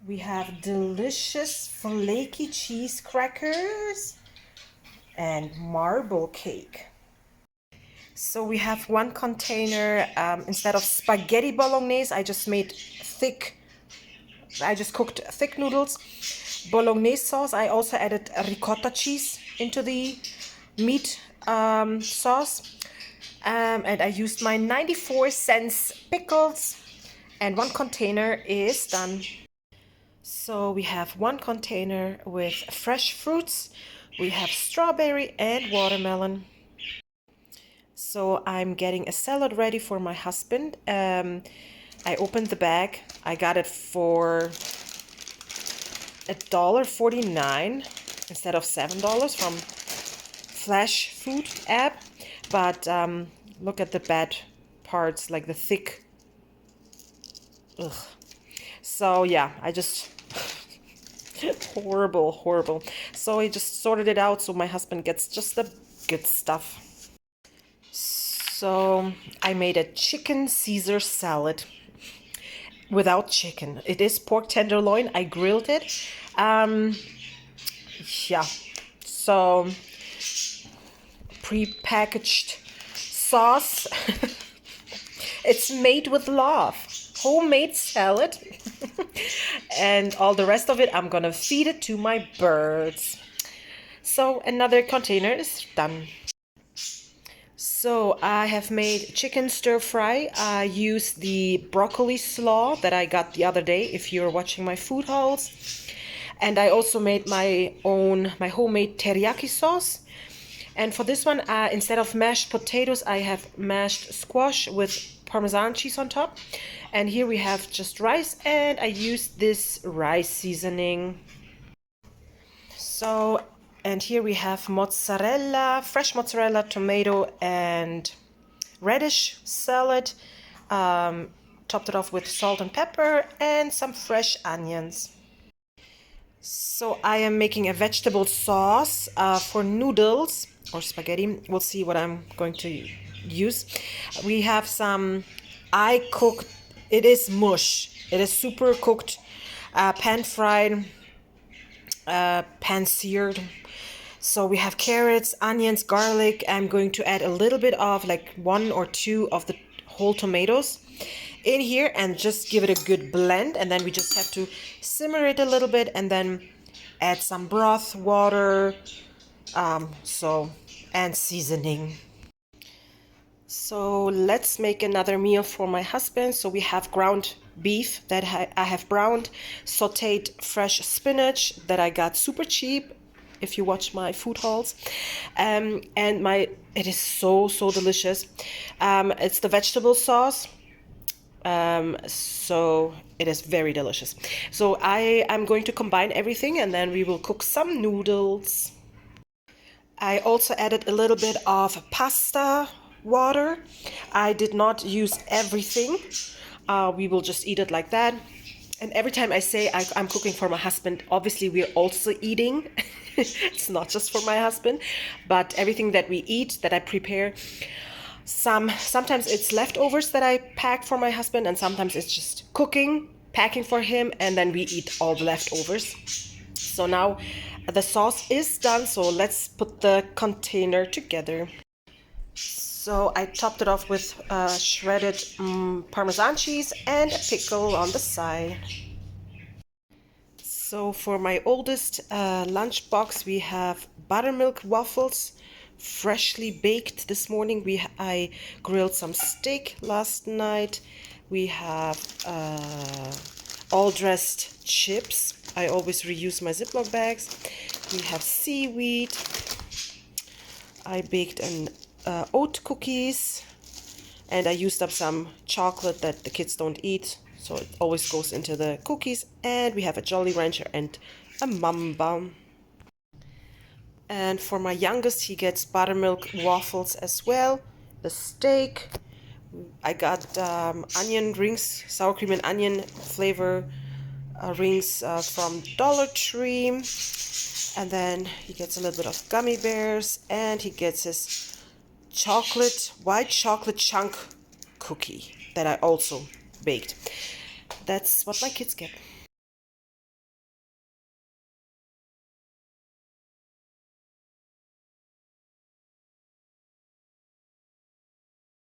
We have delicious flaky cheese crackers and marble cake. So we have one container, instead of spaghetti bolognese, I just cooked thick noodles. Bolognese sauce, I also added ricotta cheese into the meat sauce. And I used my 94 cents pickles, and one container is done. So we have one container with fresh fruits. We have strawberry and watermelon. So I'm getting a salad ready for my husband. I opened the bag. I got it for $1.49 instead of $7 from Flash Food app. But look at the bad parts, like the thick. Ugh. So yeah, I just horrible. So I just sorted it out so my husband gets just the good stuff. So I made a chicken Caesar salad without chicken. It is pork tenderloin. I grilled it. Yeah. So pre-packaged sauce. It's made with love. Homemade salad. And all the rest of it, I'm gonna feed it to my birds. So another container is done. So I have made chicken stir fry. I used the broccoli slaw that I got the other day, if you're watching my food hauls. And I also made my homemade teriyaki sauce. And for this one, instead of mashed potatoes, I have mashed squash with Parmesan cheese on top. And here we have just rice, and I used this rice seasoning. So, and here we have mozzarella, fresh mozzarella, tomato, and radish salad. Topped it off with salt and pepper and some fresh onions. So I am making a vegetable sauce for noodles or spaghetti. We'll see what I'm going to use. We have some, I cooked, it is mush. It is super cooked, pan fried, pan seared. So we have carrots, onions, garlic. I'm going to add a little bit of like 1 or 2 of the whole tomatoes in here and just give it a good blend. And then we just have to simmer it a little bit and then add some broth, water, and seasoning. So let's make another meal for my husband. So we have ground beef that I have browned, sauteed fresh spinach that I got super cheap, if you watch my food hauls, and it is so delicious. It's the vegetable sauce. So it is very delicious. So I am going to combine everything and then we will cook some noodles. I also added a little bit of pasta water. I did not use everything. We will just eat it like that. And every time I say I'm cooking for my husband, obviously we're also eating. It's not just for my husband, but everything that we eat, that I prepare, sometimes it's leftovers that I pack for my husband, and sometimes it's just cooking, packing for him, and then we eat all the leftovers. So now the sauce is done, so let's put the container together. So I topped it off with shredded Parmesan cheese and a pickle on the side. So for my oldest lunchbox, we have buttermilk waffles, freshly baked this morning. I grilled some steak last night. We have all dressed chips. I always reuse my Ziploc bags. We have seaweed. I baked an oat cookies, and I used up some chocolate that the kids don't eat, so it always goes into the cookies. And we have a Jolly Rancher and a Mamba. And for my youngest, he gets buttermilk waffles as well. The steak. I got onion rings, sour cream and onion flavor rings from Dollar Tree. And then he gets a little bit of gummy bears, and he gets his white chocolate chunk cookie that I also baked. That's what my kids get.